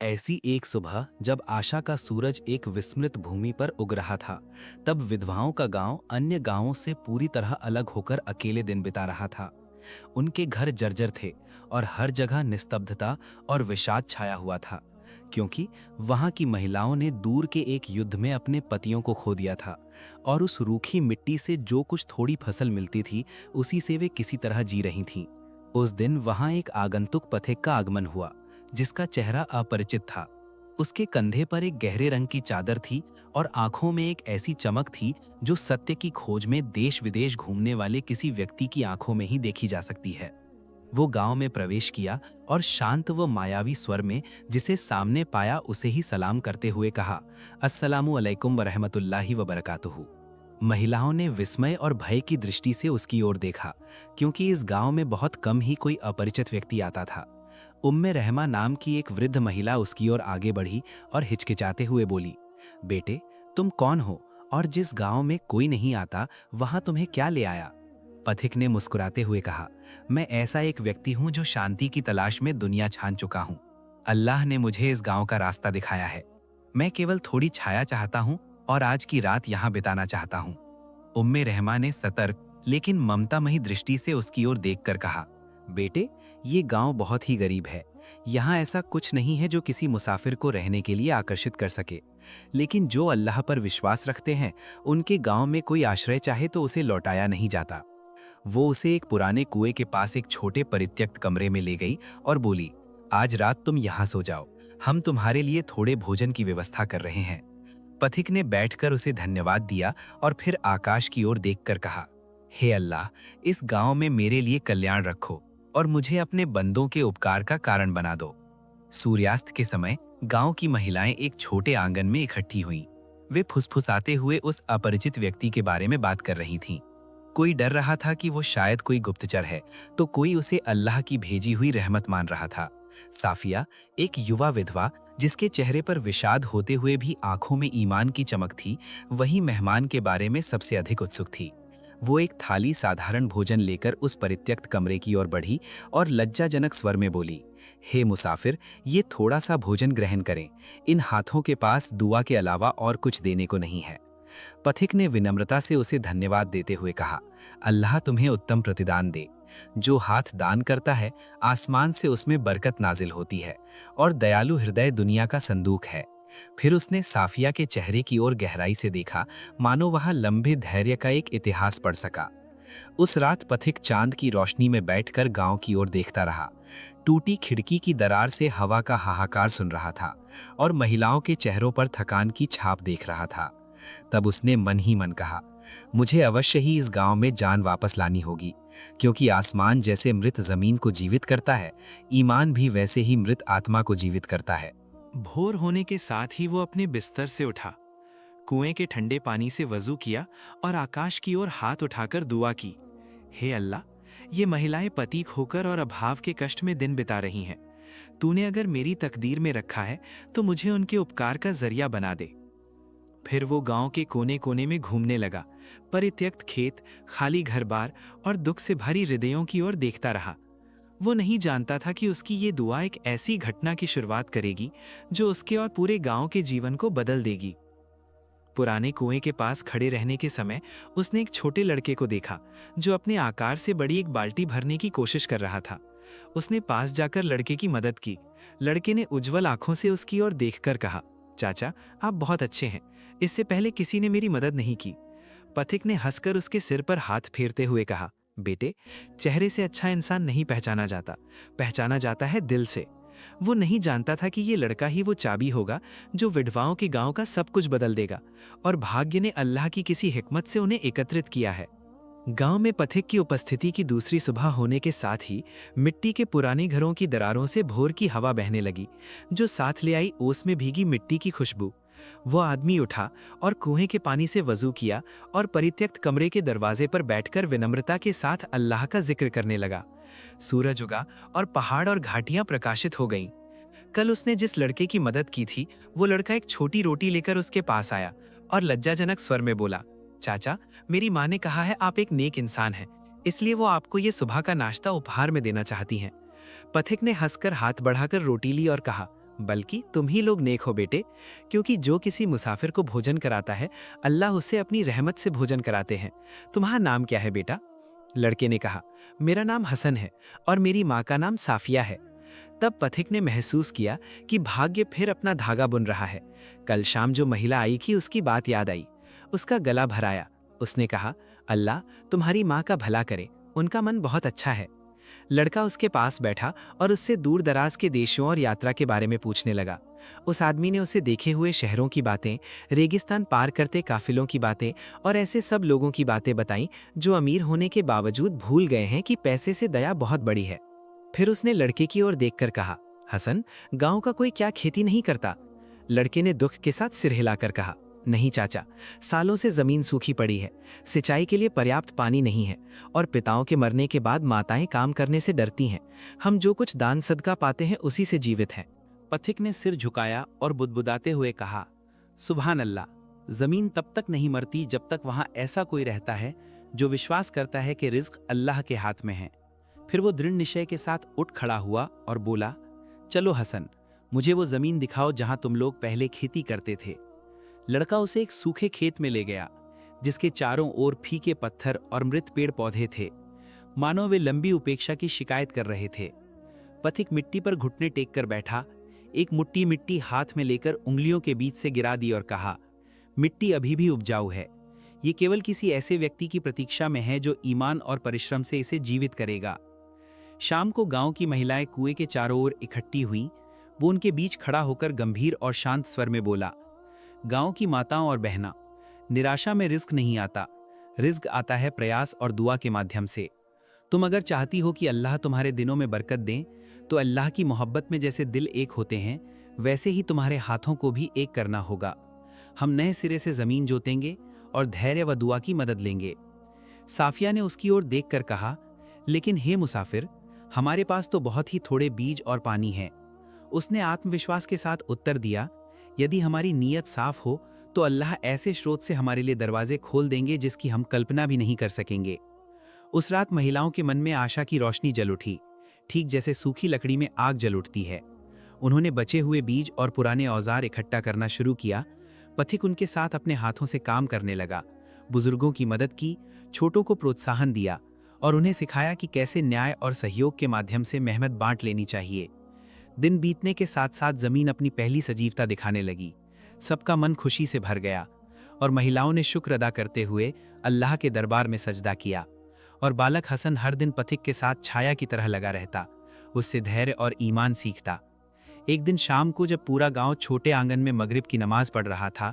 ऐसी एक सुबह जब आशा का सूरज एक विस्मृत भूमि पर उग रहा था, तब विधवाओं का गांव अन्य गांवों से पूरी तरह अलग होकर अकेले दिन बिता रहा था। उनके घर जर्जर थे और हर जगह निस्तब्धता और विषाद छाया हुआ था, क्योंकि वहां की महिलाओं ने दूर के एक युद्ध में अपने पतियों को खो दिया था और उस रूखी मिट्टी से जो कुछ थोड़ी फसल मिलती थी, उसी से वे किसी तरह जी रही थीं। उस दिन वहां एक आगंतुक पथिक का आगमन हुआ, जिसका चेहरा अपरिचित था। उसके कंधे पर एक गहरे रंग की चादर थी और आंखों में एक ऐसी चमक थी जो सत्य की खोज में देश विदेश घूमने वाले किसी व्यक्ति की आंखों में ही देखी जा सकती है। वो गांव में प्रवेश किया और शांत व मायावी स्वर में जिसे सामने पाया उसे ही सलाम करते हुए कहा, अस्सलामु अलैकुम व रहमतुल्लाहि व बरकातुहू। महिलाओं ने विस्मय और भय की दृष्टि से उसकी ओर देखा, क्योंकि इस गांव में बहुत कम ही कोई अपरिचित व्यक्ति आता था। उम्मे रहमा नाम की एक वृद्ध महिला उसकी ओर आगे बढ़ी और हिचकिचाते हुए बोली, बेटे, तुम कौन हो और जिस गांव में कोई नहीं आता वहां तुम्हें क्या ले आया? पथिक ने मुस्कुराते हुए कहा, मैं ऐसा एक व्यक्ति हूं जो शांति की तलाश में दुनिया छान चुका हूं। अल्लाह ने मुझे इस गांव का रास्ता दिखाया है। मैं केवल थोड़ी छाया चाहता हूं और आज की रात यहां बिताना चाहता हूं। उम्मे रहमा ने सतर्क लेकिन ममतामयी दृष्टि से उसकी ओर देखकर कहा, बेटे, ये गांव बहुत ही गरीब है। यहाँ ऐसा कुछ नहीं है जो किसी मुसाफिर को रहने के लिए आकर्षित कर सके, लेकिन जो अल्लाह पर विश्वास रखते हैं उनके गांव में कोई आश्रय चाहे तो उसे लौटाया नहीं जाता। वो उसे एक पुराने कुएं के पास एक छोटे परित्यक्त कमरे में ले गई और बोली, आज रात तुम यहाँ सो जाओ, हम तुम्हारे लिए थोड़े भोजन की व्यवस्था कर रहे हैं। पथिक ने बैठकर उसे धन्यवाद दिया और फिर आकाश की ओर देखकर कहा, हे अल्लाह, इस गांव में मेरे लिए कल्याण रखो और मुझे अपने बंदों के उपकार का कारण बना दो। सूर्यास्त के समय गांव की महिलाएं एक छोटे आंगन में इकट्ठी हुईं। वे फुसफुसाते हुए उस अपरिचित व्यक्ति के बारे में बात कर रही थीं। कोई डर रहा था कि वो शायद कोई गुप्तचर है, तो कोई उसे अल्लाह की भेजी हुई रहमत मान रहा था। साफिया, एक युवा विधवा जिसके चेहरे पर विषाद होते हुए भी आंखों में ईमान की चमक थी, वही मेहमान के बारे में सबसे अधिक उत्सुक थी। वो एक थाली साधारण भोजन लेकर उस परित्यक्त कमरे की ओर बढ़ी और लज्जाजनक स्वर में बोली, हे मुसाफिर, ये थोड़ा सा भोजन ग्रहण करें। इन हाथों के पास दुआ के अलावा और कुछ देने को नहीं है। पथिक ने विनम्रता से उसे धन्यवाद देते हुए कहा, अल्लाह तुम्हें उत्तम प्रतिदान दे। जो हाथ दान करता है, आसमान से उसमें बरकत नाजिल होती है और दयालु हृदय दुनिया का संदूक है। फिर उसने साफिया के चेहरे की ओर गहराई से देखा, मानो वहां लंबे धैर्य का एक इतिहास पढ़ सका। उस रात पथिक चांद की रोशनी में बैठकर गांव की ओर देखता रहा। टूटी खिड़की की दरार से हवा का हाहाकार सुन रहा था और महिलाओं के चेहरों पर थकान की छाप देख रहा था। तब उसने मन ही मन कहा, मुझे अवश्य ही इस गांव में जान वापस लानी होगी, क्योंकि आसमान जैसे मृत जमीन को जीवित करता है, ईमान भी वैसे ही मृत आत्मा को जीवित करता है। भोर होने के साथ ही वो अपने बिस्तर से उठा, कुएं के ठंडे पानी से वजू किया और आकाश की ओर हाथ उठाकर दुआ की, हे अल्लाह, ये महिलाएं पतीक होकर और अभाव के कष्ट में दिन बिता रही हैं। तूने अगर मेरी तकदीर में रखा है तो मुझे उनके उपकार का जरिया बना दे। फिर वो गांव के कोने कोने में घूमने लगा, परित्यक्त खेत, खाली घर बार और दुख से भरी हृदयों की ओर देखता रहा। वो नहीं जानता था कि उसकी ये दुआ एक ऐसी घटना की शुरुआत करेगी जो उसके और पूरे गांव के जीवन को बदल देगी। पुराने कुएं के पास खड़े रहने के समय उसने एक छोटे लड़के को देखा जो अपने आकार से बड़ी एक बाल्टी भरने की कोशिश कर रहा था। उसने पास जाकर लड़के की मदद की। लड़के ने उज्जवल आंखों से उसकी ओर देखकर कहा, चाचा, आप बहुत अच्छे हैं, इससे पहले किसी ने मेरी मदद नहीं की। पथिक ने हंसकर उसके सिर पर हाथ फेरते हुए कहा, बेटे, चेहरे से अच्छा इंसान नहीं पहचाना जाता, पहचाना जाता है दिल से। वो नहीं जानता था कि ये लड़का ही वो चाबी होगा जो विधवाओं के गांव का सब कुछ बदल देगा, और भाग्य ने अल्लाह की किसी हिकमत से उन्हें एकत्रित किया है। गांव में पथिक की उपस्थिति की दूसरी सुबह होने के साथ ही मिट्टी के पुराने घरों की दरारों से भोर की हवा बहने लगी, जो साथ ले आई ओस में भीगी मिट्टी की खुशबू। वो आदमी उठा और कुएं के पानी से वजू किया और परित्यक्त कमरे के दरवाजे पर बैठकर विनम्रता के साथ अल्लाह का जिक्र करने लगा। सूरज उगा और पहाड़ और घाटियां प्रकाशित हो गईं। कल उसने जिस लड़के की मदद की थी, वो लड़का एक छोटी रोटी लेकर उसके पास आया और लज्जाजनक स्वर में बोला, चाचा, मेरी माँ ने कहा है आप एक नेक इंसान हैं, इसलिए वो आपको ये सुबह का नाश्ता उपहार में देना चाहती हैं। पथिक ने हंसकर हाथ बढ़ाकर रोटी ली और कहा, बल्कि तुम ही लोग नेक हो बेटे, क्योंकि जो किसी मुसाफिर को भोजन कराता है अल्लाह उसे अपनी रहमत से भोजन कराते हैं। तुम्हारा नाम क्या है बेटा? लड़के ने कहा, मेरा नाम हसन है और मेरी माँ का नाम साफिया है। तब पथिक ने महसूस किया कि भाग्य फिर अपना धागा बुन रहा है। कल शाम जो महिला आई थी उसकी बात याद आई। उसका गला भराया। उसने कहा, अल्लाह तुम्हारी माँ का भला करे, उनका मन बहुत अच्छा है। लड़का उसके पास बैठा और उससे दूर दराज के देशों और यात्रा के बारे में पूछने लगा। उस आदमी ने उसे देखे हुए शहरों की बातें, रेगिस्तान पार करते काफिलों की बातें और ऐसे सब लोगों की बातें बताईं जो अमीर होने के बावजूद भूल गए हैं कि पैसे से दया बहुत बड़ी है। फिर उसने लड़के की ओर देखकर कहा, हसन, गांव का कोई क्या खेती नहीं करता? लड़के ने दुख के साथ सिर हिलाकर कहा, नहीं चाचा, सालों से जमीन सूखी पड़ी है, सिंचाई के लिए पर्याप्त पानी नहीं है और पिताओं के मरने के बाद माताएं काम करने से डरती हैं। हम जो कुछ दान सदका पाते हैं उसी से जीवित हैं। पथिक ने सिर झुकाया और बुदबुदाते हुए कहा, सुभान अल्लाह, जमीन तब तक नहीं मरती जब तक वहां ऐसा कोई रहता है जो विश्वास करता है कि रिज्क अल्लाह के हाथ में है। फिर वो दृढ़ निश्चय के साथ उठ खड़ा हुआ और बोला, चलो हसन, मुझे वो जमीन दिखाओ जहां तुम लोग पहले खेती करते थे। लड़का उसे एक सूखे खेत में ले गया जिसके चारों ओर फीके पत्थर और मृत पेड़ पौधे थे, मानो वे लंबी उपेक्षा की शिकायत कर रहे थे। पथिक मिट्टी पर घुटने टेक कर बैठा, एक मुट्ठी मिट्टी हाथ में लेकर उंगलियों के बीच से गिरा दी और कहा, मिट्टी अभी भी उपजाऊ है। ये केवल किसी ऐसे व्यक्ति की प्रतीक्षा में है जो ईमान और परिश्रम से इसे जीवित करेगा। शाम को गांव की महिलाएं कुएं के चारों ओर इकट्ठी हुईं। वो उनके बीच खड़ा होकर गंभीर और शांत स्वर में बोला, गांव की माताओं और बहना, निराशा में रिस्क नहीं आता, रिज्क आता है प्रयास और दुआ के माध्यम से। तुम अगर चाहती हो कि अल्लाह तुम्हारे दिनों में बरकत दें, तो अल्लाह की मोहब्बत में जैसे दिल एक होते हैं, वैसे ही तुम्हारे हाथों को भी एक करना होगा। हम नए सिरे से जमीन जोतेंगे और धैर्य व दुआ की मदद लेंगे। साफिया ने उसकी ओर देखकर कहा, लेकिन हे मुसाफिर, हमारे पास तो बहुत ही थोड़े बीज और पानी है। उसने आत्मविश्वास के साथ उत्तर दिया, यदि हमारी नीयत साफ हो तो अल्लाह ऐसे स्रोत से हमारे लिए दरवाजे खोल देंगे जिसकी हम कल्पना भी नहीं कर सकेंगे। उस रात महिलाओं के मन में आशा की रोशनी जल उठी, ठीक जैसे सूखी लकड़ी में आग जल उठती है। उन्होंने बचे हुए बीज और पुराने औजार इकट्ठा करना शुरू किया। पथिक उनके साथ अपने हाथों से काम करने लगा, बुजुर्गों की मदद की, छोटों को प्रोत्साहन दिया और उन्हें सिखाया कि कैसे न्याय और सहयोग के माध्यम से मेहनत बांट लेनी चाहिए। दिन बीतने के साथ साथ जमीन अपनी पहली सजीवता दिखाने लगी। सबका मन खुशी से भर गया और महिलाओं ने शुक्र अदा करते हुए अल्लाह के दरबार में सजदा किया। और बालक हसन हर दिन पथिक के साथ छाया की तरह लगा रहता, उससे धैर्य और ईमान सीखता। एक दिन शाम को जब पूरा गांव छोटे आंगन में मगरिब की नमाज पढ़ रहा था,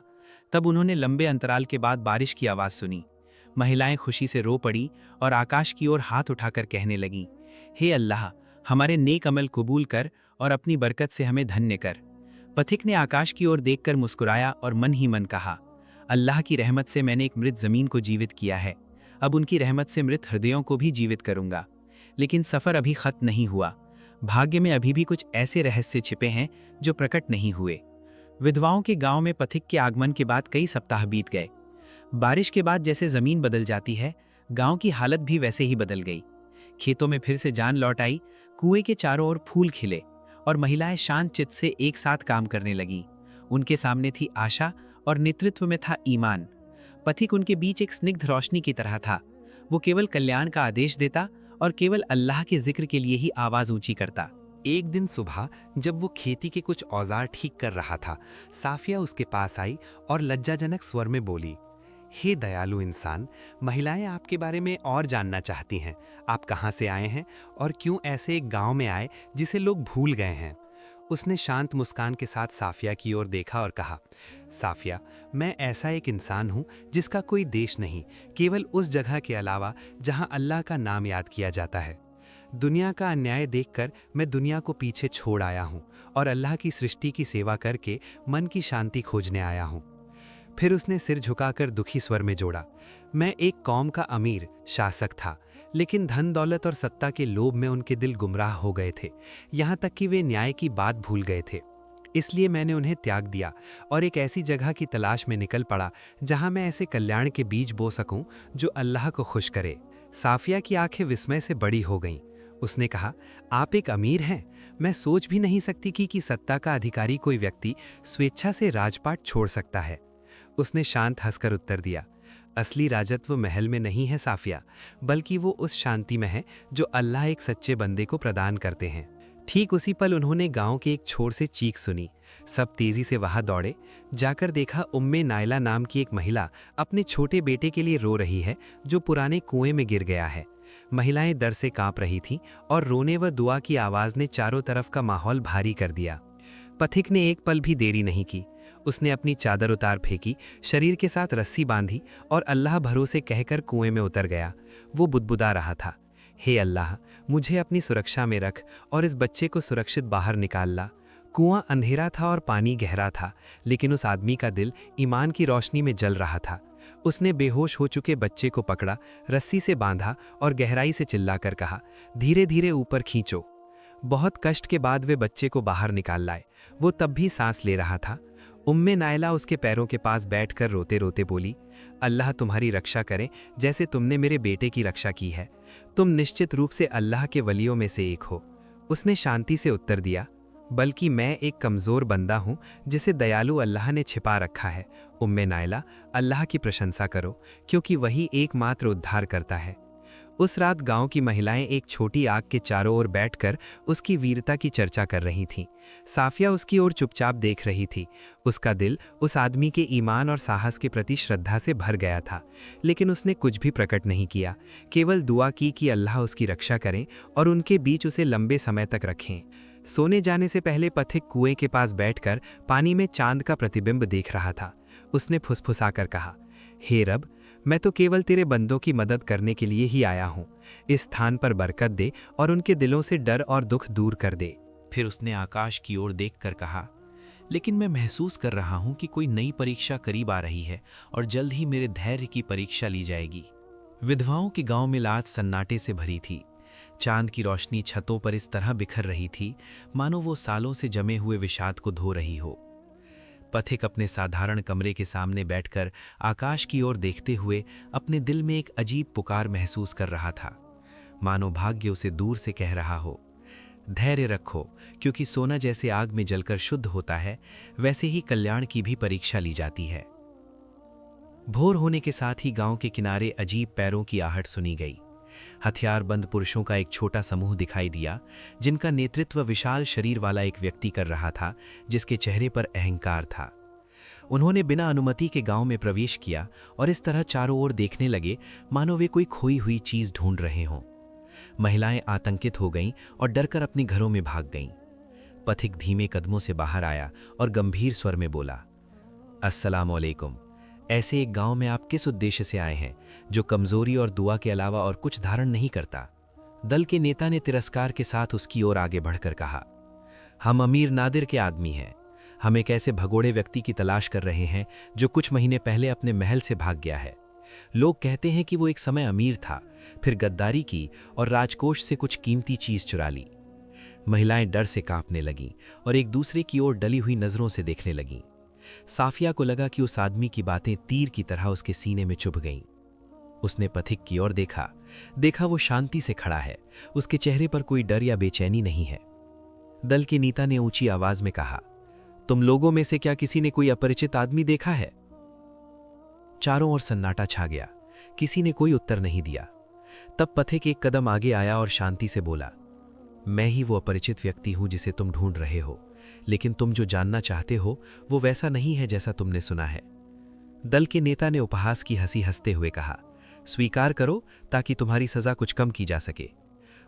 तब उन्होंने लंबे अंतराल के बाद बारिश की आवाज़ सुनी। महिलाएं खुशी से रो पड़ी और आकाश की ओर हाथ उठाकर कहने लगीं, हे अल्लाह, हमारे नेक अमल कबूल कर और अपनी बरकत से हमें धन्य कर। पथिक ने आकाश की ओर देखकर मुस्कुराया और मन ही मन कहा, अल्लाह की रहमत से मैंने एक मृत जमीन को जीवित किया है, अब उनकी रहमत से मृत हृदयों को भी जीवित करूंगा। लेकिन सफ़र अभी खत्म नहीं हुआ। भाग्य में अभी भी कुछ ऐसे रहस्य छिपे हैं जो प्रकट नहीं हुए। विधवाओं के गांव में पथिक के आगमन के बाद कई सप्ताह बीत गए। बारिश के बाद जैसे जमीन बदल जाती है, गांव की हालत भी वैसे ही बदल गई। खेतों में फिर से जान लौट आई, कुएं के चारों ओर फूल खिले और महिलाएं शांत चित्त से एक साथ काम करने लगीं। उनके सामने थी आशा और नेतृत्व में था ईमान। पथिक उनके बीच एक स्निग्ध रोशनी की तरह था। वो केवल कल्याण का आदेश देता और केवल अल्लाह के जिक्र के लिए ही आवाज ऊंची करता। एक दिन सुबह जब वो खेती के कुछ औजार ठीक कर रहा था, साफिया उसके पास आई और लज्जाजनक स्वर में बोली, हे दयालु इंसान, महिलाएं आपके बारे में और जानना चाहती हैं। आप कहाँ से आए हैं और क्यों ऐसे एक गांव में आए जिसे लोग भूल गए हैं? उसने शांत मुस्कान के साथ साफिया की ओर देखा और कहा, साफिया, मैं ऐसा एक इंसान हूँ जिसका कोई देश नहीं, केवल उस जगह के अलावा जहाँ अल्लाह का नाम याद किया जाता है। दुनिया का अन्याय देखकर मैं दुनिया को पीछे छोड़ आया हूँ और अल्लाह की सृष्टि की सेवा करके मन की शांति खोजने आया हूँ। फिर उसने सिर झुकाकर दुखी स्वर में जोड़ा, मैं एक कौम का अमीर शासक था, लेकिन धन दौलत और सत्ता के लोभ में उनके दिल गुमराह हो गए थे, यहाँ तक कि वे न्याय की बात भूल गए थे। इसलिए मैंने उन्हें त्याग दिया और एक ऐसी जगह की तलाश में निकल पड़ा जहाँ मैं ऐसे कल्याण के बीज बो सकूं जो अल्लाह को खुश करे। साफिया की आंखें विस्मय से बड़ी हो गईं। उसने कहा, आप एक अमीर हैं। मैं सोच भी नहीं सकती कि सत्ता का अधिकारी कोई व्यक्ति स्वेच्छा से राजपाट छोड़ सकता है। उसने शांत हंसकर उत्तर दिया, असली राजत्व महल में नहीं है साफिया, बल्कि वो उस शांति में है जो अल्लाह एक सच्चे बंदे को प्रदान करते हैं। ठीक उसी पल उन्होंने गांव के एक छोर से चीख सुनी। सब तेजी से वहां दौड़े। जाकर देखा उम्मे नायला नाम की एक महिला अपने छोटे बेटे के लिए रो रही है जो पुराने कुएं में गिर गया है। महिलाएं डर से कांप रही थीं और रोने व दुआ की आवाज ने चारों तरफ का माहौल भारी कर दिया। पथिक ने एक पल भी देरी नहीं की। उसने अपनी चादर उतार फेंकी, शरीर के साथ रस्सी बांधी और अल्लाह भरोसे कहकर कुएं में उतर गया। वो बुदबुदा रहा था, हे अल्लाह, मुझे अपनी सुरक्षा में रख और इस बच्चे को सुरक्षित बाहर निकाल ला। कुआं अंधेरा था और पानी गहरा था, लेकिन उस आदमी का दिल ईमान की रोशनी में जल रहा था। उसने बेहोश हो चुके बच्चे को पकड़ा, रस्सी से बांधा और गहराई से चिल्लाकर कहा, धीरे धीरे ऊपर खींचो। बहुत कष्ट के बाद वे बच्चे को बाहर निकाल लाए। वो तब भी सांस ले रहा था। उम्मे नायला उसके पैरों के पास बैठकर रोते रोते बोली, अल्लाह तुम्हारी रक्षा करे जैसे तुमने मेरे बेटे की रक्षा की है। तुम निश्चित रूप से अल्लाह के वलियों में से एक हो। उसने शांति से उत्तर दिया, बल्कि मैं एक कमज़ोर बंदा हूँ जिसे दयालु अल्लाह ने छिपा रखा है। उम्मे नायला, अल्लाह की प्रशंसा करो, क्योंकि वही एकमात्र उद्धार करता है। उस रात गांव की महिलाएं एक छोटी आग के चारों ओर बैठकर उसकी वीरता की चर्चा कर रही थीं। साफिया उसकी ओर चुपचाप देख रही थी। उसका दिल उस आदमी के ईमान और साहस के प्रति श्रद्धा से भर गया था, लेकिन उसने कुछ भी प्रकट नहीं किया, केवल दुआ की कि अल्लाह उसकी रक्षा करें और उनके बीच उसे लंबे समय तक रखें। सोने जाने से पहले पथिक कुएं के पास बैठकर पानी में चांद का प्रतिबिंब देख रहा था। उसने फुसफुसाकर कहा, हे रब, मैं तो केवल तेरे बंदों की मदद करने के लिए ही आया हूँ। इस स्थान पर बरकत दे और उनके दिलों से डर और दुख दूर कर दे। फिर उसने आकाश की ओर देखकर कहा, लेकिन मैं महसूस कर रहा हूं कि कोई नई परीक्षा करीब आ रही है और जल्द ही मेरे धैर्य की परीक्षा ली जाएगी। विधवाओं के गांव में लाज सन्नाटे से भरी थी। चांद की रोशनी छतों पर इस तरह बिखर रही थी मानो वो सालों से जमे हुए विषाद को धो रही हो। पथिक अपने साधारण कमरे के सामने बैठकर आकाश की ओर देखते हुए अपने दिल में एक अजीब पुकार महसूस कर रहा था, मानो भाग्य उसे दूर से कह रहा हो, धैर्य रखो, क्योंकि सोना जैसे आग में जलकर शुद्ध होता है, वैसे ही कल्याण की भी परीक्षा ली जाती है। भोर होने के साथ ही गांव के किनारे अजीब पैरों की आहट सुनी गई। हथियारबंद पुरुषों का एक छोटा समूह दिखाई दिया, जिनका नेतृत्व विशाल शरीर वाला एक व्यक्ति कर रहा था, जिसके चेहरे पर अहंकार था। उन्होंने बिना अनुमति के गांव में प्रवेश किया और इस तरह चारों ओर देखने लगे मानो वे कोई खोई हुई चीज ढूंढ रहे हों। महिलाएं आतंकित हो गईं और डरकर अपने घरों में भाग गईं। पथिक धीमे कदमों से बाहर आया और गंभीर स्वर में बोला, अस्सलाम वालेकुम। ऐसे एक गांव में आप किस उद्देश्य से आए हैं जो कमजोरी और दुआ के अलावा और कुछ धारण नहीं करता? दल के नेता ने तिरस्कार के साथ उसकी ओर आगे बढ़कर कहा, हम अमीर नादिर के आदमी हैं। हम एक ऐसे भगोड़े व्यक्ति की तलाश कर रहे हैं जो कुछ महीने पहले अपने महल से भाग गया है। लोग कहते हैं कि वो एक समय अमीर था, फिर गद्दारी की और राजकोष से कुछ कीमती चीज चुरा ली। महिलाएं डर से कांपने लगीं और एक दूसरे की ओर डली हुई नजरों से देखने लगीं। साफिया को लगा कि उस आदमी की बातें तीर की तरह उसके सीने में चुभ गईं। उसने पथिक की ओर देखा वो शांति से खड़ा है, उसके चेहरे पर कोई डर या बेचैनी नहीं है। दल के नेता ने ऊंची आवाज में कहा, तुम लोगों में से क्या किसी ने कोई अपरिचित आदमी देखा है? चारों ओर सन्नाटा छा गया, किसी ने कोई उत्तर नहीं दिया। तब पथिक एक कदम आगे आया और शांति से बोला, मैं ही वो अपरिचित व्यक्ति हूं जिसे तुम ढूंढ रहे हो, लेकिन तुम जो जानना चाहते हो वो वैसा नहीं है जैसा तुमने सुना है। दल के नेता ने उपहास की हंसी हंसते हुए कहा, स्वीकार करो ताकि तुम्हारी सजा कुछ कम की जा सके।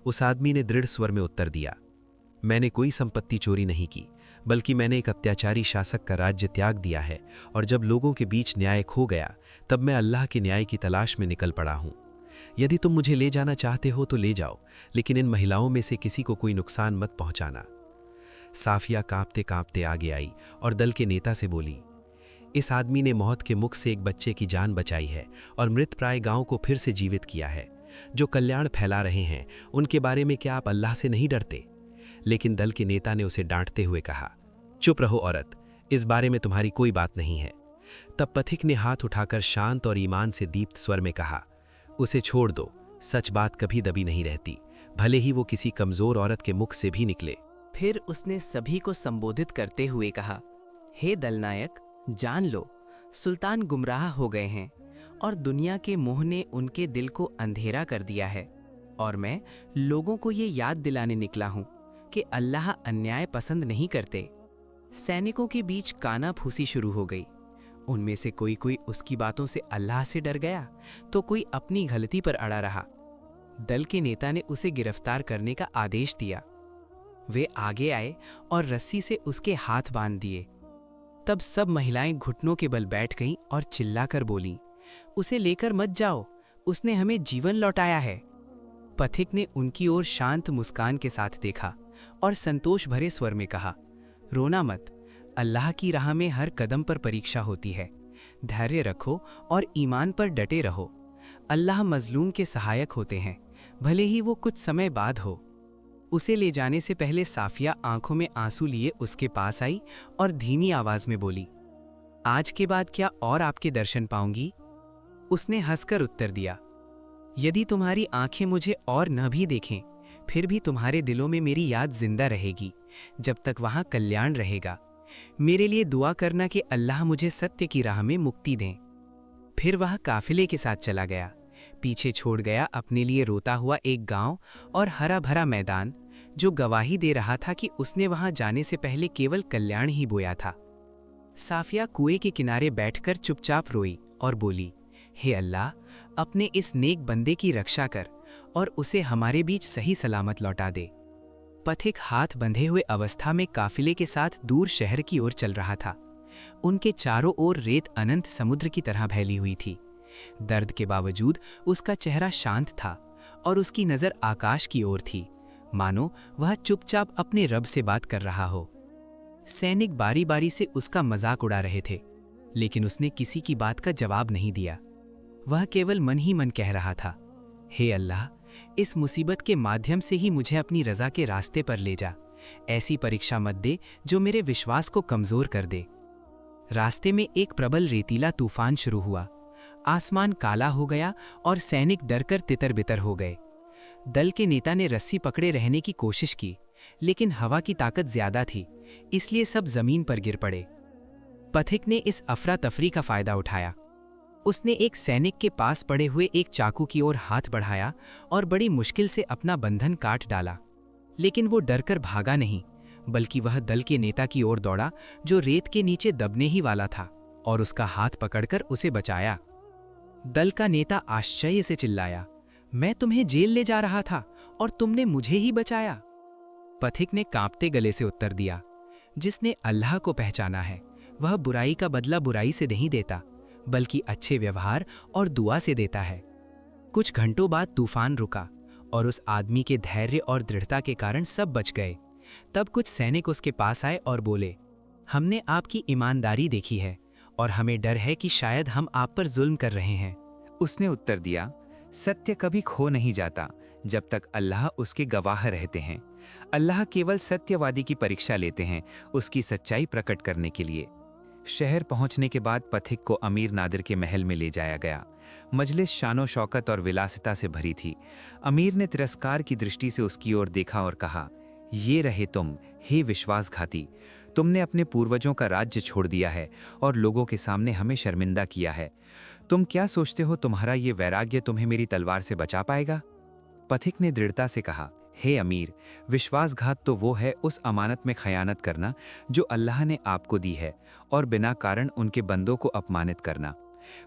उस आदमी ने दृढ़ स्वर में उत्तर दिया, मैंने कोई संपत्ति चोरी नहीं की, बल्कि मैंने एक अत्याचारी शासक का राज्य त्याग दिया है, और जब लोगों के बीच न्याय खो गया तब मैं अल्लाह के न्याय की तलाश में निकल पड़ा हूं। यदि तुम मुझे ले जाना चाहते हो तो ले जाओ, लेकिन इन महिलाओं में से किसी को कोई नुकसान मत पहुंचाना। साफिया कांपते कांपते आगे आई और दल के नेता से बोली, इस आदमी ने मौत के मुख से एक बच्चे की जान बचाई है और मृतप्राय गांव को फिर से जीवित किया है। जो कल्याण फैला रहे हैं उनके बारे में क्या आप अल्लाह से नहीं डरते? लेकिन दल के नेता ने उसे डांटते हुए कहा, चुप रहो औरत, इस बारे में तुम्हारी कोई बात नहीं है। तब पथिक ने हाथ उठाकर शांत और ईमान से दीप्त स्वर में कहा, उसे छोड़ दो, सच बात कभी दबी नहीं रहती। भले ही वो किसी कमजोर औरत के मुख से भी निकले। फिर उसने सभी को संबोधित करते हुए कहा, हे दलनायक, जान लो, सुल्तान गुमराह हो गए हैं और दुनिया के मोह ने उनके दिल को अंधेरा कर दिया है। और मैं लोगों को ये याद दिलाने निकला हूं कि अल्लाह अन्याय पसंद नहीं करते। सैनिकों के बीच कानाफूसी शुरू हो गई। उनमें से कोई कोई उसकी बातों से अल्लाह से डर गया, तो कोई अपनी गलती पर अड़ा रहा। दल के नेता ने उसे गिरफ्तार करने का आदेश दिया। वे आगे आए और रस्सी से उसके हाथ बांध दिए। तब सब महिलाएं घुटनों के बल बैठ गईं और चिल्लाकर बोलीं, उसे लेकर मत जाओ, उसने हमें जीवन लौटाया है। पथिक ने उनकी ओर शांत मुस्कान के साथ देखा और संतोष भरे स्वर में कहा, रोना मत, अल्लाह की राह में हर कदम पर परीक्षा होती है। धैर्य रखो और ईमान पर डटे रहो। अल्लाह मजलूम के सहायक होते हैं, भले ही वो कुछ समय बाद हो। उसे ले जाने से पहले साफिया आंखों में आंसू लिए उसके पास आई और धीमी आवाज में बोली, आज के बाद क्या और आपके दर्शन पाऊंगी? उसने हंसकर उत्तर दिया, यदि तुम्हारी आंखें मुझे और न भी देखें, फिर भी तुम्हारे दिलों में मेरी याद जिंदा रहेगी जब तक वहां कल्याण रहेगा। मेरे लिए दुआ करना कि अल्लाह मुझे सत्य की राह में मुक्ति दें। फिर वह काफिले के साथ चला गया। पीछे छोड़ गया अपने लिए रोता हुआ एक गांव और हरा भरा मैदान, जो गवाही दे रहा था कि उसने वहां जाने से पहले केवल कल्याण ही बोया था। साफिया कुएं के किनारे बैठकर चुपचाप रोई और बोली, हे अल्लाह, अपने इस नेक बंदे की रक्षा कर और उसे हमारे बीच सही सलामत लौटा दे। पथिक हाथ बंधे हुए अवस्था में काफिले के साथ दूर शहर की ओर चल रहा था। उनके चारों ओर रेत अनंत समुद्र की तरह फैली हुई थी। दर्द के बावजूद उसका चेहरा शांत था और उसकी नज़र आकाश की ओर थी, मानो वह चुपचाप अपने रब से बात कर रहा हो। सैनिक बारी बारी से उसका मजाक उड़ा रहे थे, लेकिन उसने किसी की बात का जवाब नहीं दिया। वह केवल मन ही मन कह रहा था, हे अल्लाह, इस मुसीबत के माध्यम से ही मुझे अपनी रज़ा के रास्ते पर ले जा। ऐसी परीक्षा मत दे जो मेरे विश्वास को कमज़ोर कर दे। रास्ते में एक प्रबल रेतीला तूफान शुरू हुआ। आसमान काला हो गया और सैनिक डरकर तितर बितर हो गए। दल के नेता ने रस्सी पकड़े रहने की कोशिश की, लेकिन हवा की ताकत ज्यादा थी, इसलिए सब जमीन पर गिर पड़े। पथिक ने इस अफरा तफरी का फायदा उठाया। उसने एक सैनिक के पास पड़े हुए एक चाकू की ओर हाथ बढ़ाया और बड़ी मुश्किल से अपना बंधन काट डाला। लेकिन वो डरकर भागा नहीं, बल्कि वह दल के नेता की ओर दौड़ा, जो रेत के नीचे दबने ही वाला था, और उसका हाथ पकड़कर उसे बचाया। दल का नेता आश्चर्य से चिल्लाया, मैं तुम्हें जेल ले जा रहा था और तुमने मुझे ही बचाया। पथिक ने कांपते गले से उत्तर दिया, जिसने अल्लाह को पहचाना है वह बुराई का बदला बुराई से नहीं देता, बल्कि अच्छे व्यवहार और दुआ से देता है। कुछ घंटों बाद तूफान रुका और उस आदमी के धैर्य और दृढ़ता के कारण सब बच गए। तब कुछ सैनिक उसके पास आए और बोले, हमने आपकी ईमानदारी देखी है और हमें डर है कि शायद हम आप पर जुल्म कर रहे हैं। उसने उत्तर दिया, सत्य कभी खो नहीं जाता जब तक अल्लाह उसके गवाह रहते हैं। अल्लाह केवल सत्यवादी की परीक्षा लेते हैं, उसकी सच्चाई प्रकट करने के लिए। शहर पहुंचने के बाद पथिक को अमीर नादिर के महल में ले जाया गया। मजलिस शानो शौकत और विलासिता से भरी थी। अमीर ने तिरस्कार की दृष्टि से उसकी ओर देखा और कहा, ये रहे तुम, हे विश्वासघाती, तुमने अपने पूर्वजों का राज्य छोड़ दिया है और लोगों के सामने हमें शर्मिंदा किया है। तुम क्या सोचते हो तुम्हारा ये वैराग्य तुम्हें मेरी तलवार से बचा पाएगा? पथिक ने दृढ़ता से कहा, हे अमीर, विश्वासघात तो वो है उस अमानत में खयानत करना जो अल्लाह ने आपको दी है और बिना कारण उनके बंदों को अपमानित करना।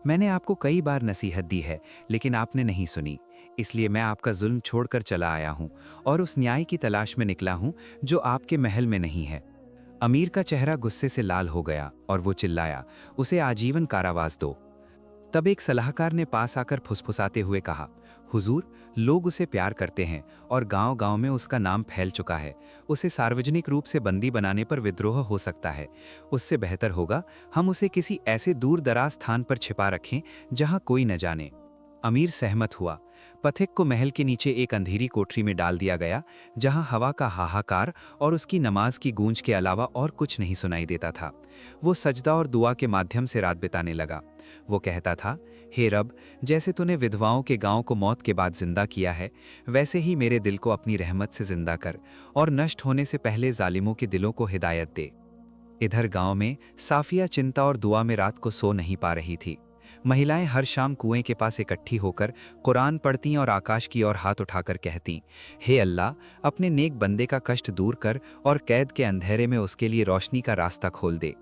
मैंने आपको कई बार नसीहत दी है, लेकिन आपने नहीं सुनी, इसलिए मैं आपका जुल्म छोड़कर चला आया हूँ और उस न्याय की तलाश में निकला हूँ जो आपके महल में नहीं है। अमीर का चेहरा गुस्से से लाल हो गया और वो चिल्लाया, उसे आजीवन कारावास दो। तब एक सलाहकार ने पास आकर फुसफुसाते हुए कहा, हुजूर, लोग उसे प्यार करते हैं और गांव-गांव में उसका नाम फैल चुका है। उसे सार्वजनिक रूप से बंदी बनाने पर विद्रोह हो सकता है। उससे बेहतर होगा हम उसे किसी ऐसे दूर दराज स्थान पर छिपा रखें जहां कोई न जाने। अमीर सहमत हुआ, पथिक को महल के नीचे एक अंधेरी कोठरी में डाल दिया गया, जहां हवा का हाहाकार और उसकी नमाज की गूंज के अलावा और कुछ नहीं सुनाई देता था। वो सजदा और दुआ के माध्यम से रात बिताने लगा। वो कहता था, हे रब, जैसे तूने विधवाओं के गांव को मौत के बाद जिंदा किया है, वैसे ही मेरे दिल को अपनी रहमत से जिंदा कर और नष्ट होने से पहले जालिमों के दिलों को हिदायत दे। इधर गांव में साफिया चिंता और दुआ में रात को सो नहीं पा रही थी। महिलाएं हर शाम कुएं के पास इकट्ठी होकर कुरान पढ़ती और आकाश की ओर हाथ उठाकर कहती, हे अल्लाह, अपने नेक बंदे का कष्ट दूर कर और कैद के अंधेरे में उसके लिए रोशनी का रास्ता खोल दे।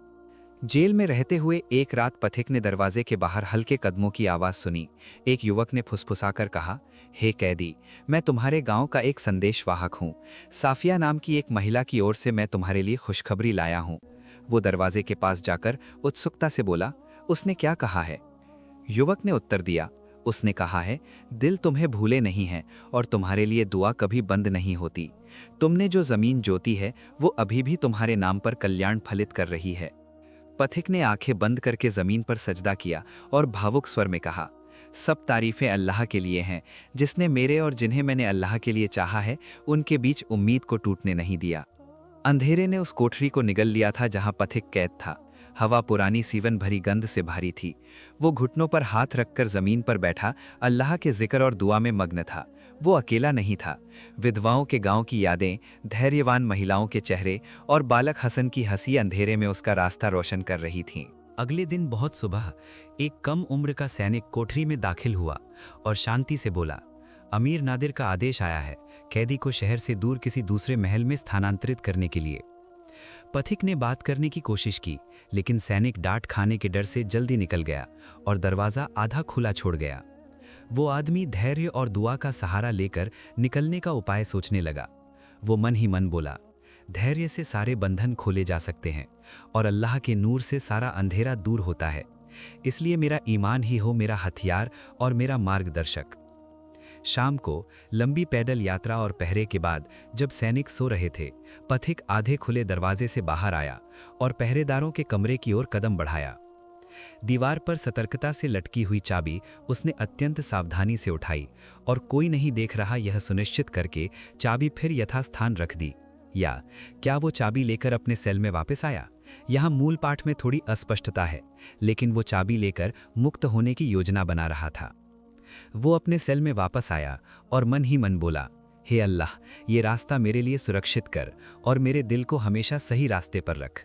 जेल में रहते हुए एक रात पथिक ने दरवाजे के बाहर हल्के कदमों की आवाज़ सुनी। एक युवक ने फुसफुसाकर कहा, हे कैदी, मैं तुम्हारे गांव का एक संदेशवाहक हूँ। साफिया नाम की एक महिला की ओर से मैं तुम्हारे लिए खुशखबरी लाया हूँ। वो दरवाजे के पास जाकर उत्सुकता से बोला, उसने क्या कहा है? युवक ने उत्तर दिया, उसने कहा है, दिल तुम्हें भूले नहीं हैं और तुम्हारे लिए दुआ कभी बंद नहीं होती। तुमने जो जमीन जोती है वो अभी भी तुम्हारे नाम पर कल्याण फलित कर रही है। पथिक ने आंखें बंद करके जमीन पर सजदा किया और भावुक स्वर में कहा, सब तारीफें अल्लाह के लिए हैं, जिसने मेरे और जिन्हें मैंने अल्लाह के लिए चाहा है उनके बीच उम्मीद को टूटने नहीं दिया। अंधेरे ने उस कोठरी को निगल लिया था जहां पथिक कैद था। हवा पुरानी सीवन भरी गंध से भारी थी। वो घुटनों पर हाथ रखकर जमीन पर बैठा अल्लाह के जिक्र और दुआ में मग्न था। वो अकेला नहीं था। विधवाओं के गांव की यादें, धैर्यवान महिलाओं के चेहरे और बालक हसन की हंसी अंधेरे में उसका रास्ता रोशन कर रही थीं। अगले दिन बहुत सुबह एक कम उम्र का सैनिक कोठरी में दाखिल हुआ और शांति से बोला, अमीर नादिर का आदेश आया है कैदी को शहर से दूर किसी दूसरे महल में स्थानांतरित करने के लिए। पथिक ने बात करने की कोशिश की, लेकिन सैनिक डांट खाने के डर से जल्दी निकल गया और दरवाजा आधा खुला छोड़ गया। वो आदमी धैर्य और दुआ का सहारा लेकर निकलने का उपाय सोचने लगा। वो मन ही मन बोला, धैर्य से सारे बंधन खोले जा सकते हैं और अल्लाह के नूर से सारा अंधेरा दूर होता है। इसलिए मेरा ईमान ही हो मेरा हथियार और मेरा मार्गदर्शक। शाम को लंबी पैदल यात्रा और पहरे के बाद जब सैनिक सो रहे थे, पथिक आधे खुले दरवाजे से बाहर आया और पहरेदारों के कमरे की ओर कदम बढ़ाया। दीवार पर सतर्कता से लटकी हुई चाबी उसने अत्यंत सावधानी से उठाई और कोई नहीं देख रहा यह सुनिश्चित करके चाबी फिर यथास्थान रख दी। या क्या वो चाबी लेकर अपने सेल में वापस आया? यहाँ मूल पाठ में थोड़ी अस्पष्टता है, लेकिन वो चाबी लेकर मुक्त होने की योजना बना रहा था। वो अपने सेल में वापस आया और मन ही मन बोला, हे अल्लाह, ये रास्ता मेरे लिए सुरक्षित कर और मेरे दिल को हमेशा सही रास्ते पर रख।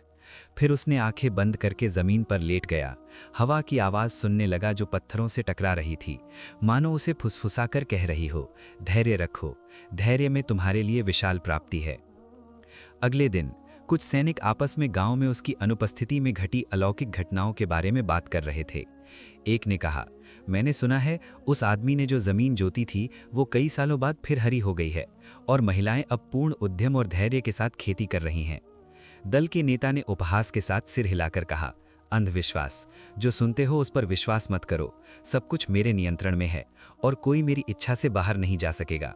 फिर उसने आंखें बंद करके जमीन पर लेट गया। हवा की आवाज़ सुनने लगा जो पत्थरों से टकरा रही थी, मानो उसे फुसफुसाकर कह रही हो, धैर्य रखो, धैर्य में तुम्हारे लिए विशाल प्राप्ति है। अगले दिन कुछ सैनिक आपस में गांव में उसकी अनुपस्थिति में घटी अलौकिक घटनाओं के बारे में बात कर रहे थे। एक ने कहा, मैंने सुना है उस आदमी ने जो जमीन जोती थी वो कई सालों बाद फिर हरी हो गई है और महिलाएं अब पूर्ण उद्यम और धैर्य के साथ खेती कर रही हैं। दल के नेता ने उपहास के साथ सिर हिलाकर कहा, अंधविश्वास, जो सुनते हो उस पर विश्वास मत करो। सब कुछ मेरे नियंत्रण में है और कोई मेरी इच्छा से बाहर नहीं जा सकेगा।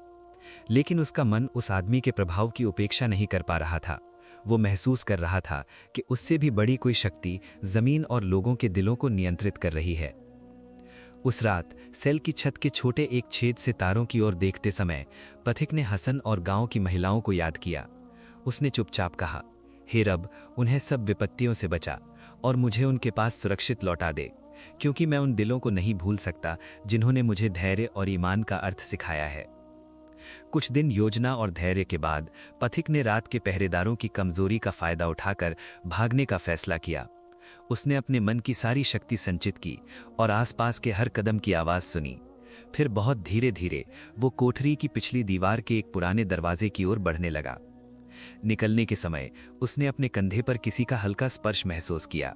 लेकिन उसका मन उस आदमी के प्रभाव की उपेक्षा नहीं कर पा रहा था। वो महसूस कर रहा था कि उससे भी बड़ी कोई शक्ति जमीन और लोगों के दिलों को नियंत्रित कर रही है। उस रात सेल की छत के छोटे एक छेद से तारों की ओर देखते समय पथिक ने हसन और गांव की महिलाओं को याद किया। उसने चुपचाप कहा, हे रब, उन्हें सब विपत्तियों से बचा और मुझे उनके पास सुरक्षित लौटा दे, क्योंकि मैं उन दिलों को नहीं भूल सकता जिन्होंने मुझे धैर्य और ईमान का अर्थ सिखाया है। कुछ दिन योजना और धैर्य के बाद पथिक ने रात के पहरेदारों की कमजोरी का फायदा उठाकर भागने का फैसला किया। उसने अपने मन की सारी शक्ति संचित की और आसपास के हर कदम की आवाज सुनी। फिर बहुत धीरे धीरे वो कोठरी की पिछली दीवार के एक पुराने दरवाजे की ओर बढ़ने लगा। निकलने के समय उसने अपने कंधे पर किसी का हल्का स्पर्श महसूस किया।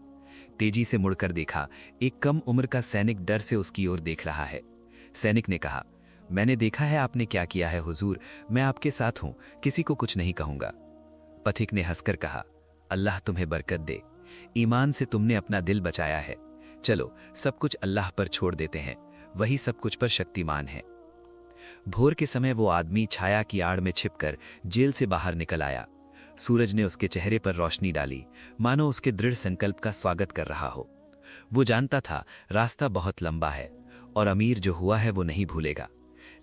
तेजी से मुड़कर देखा, एक कम उम्र का सैनिक डर से उसकी ओर देख रहा है। सैनिक ने कहा, मैंने देखा है आपने क्या किया है हुजूर, मैं आपके साथ हूं, किसी को कुछ नहीं कहूंगा। पथिक ने हंसकर कहा, अल्लाह तुम्हें बरकत दे, ईमान से तुमने अपना दिल बचाया है। चलो सब कुछ अल्लाह पर छोड़ देते हैं, वही सब कुछ पर शक्तिमान है। भोर के समय वो आदमी छाया की आड़ में छिपकर जेल से बाहर निकल आया। सूरज ने उसके चेहरे पर रोशनी डाली, मानो उसके दृढ़ संकल्प का स्वागत कर रहा हो। वो जानता था रास्ता बहुत लंबा है और अमीर जो हुआ है वो नहीं भूलेगा,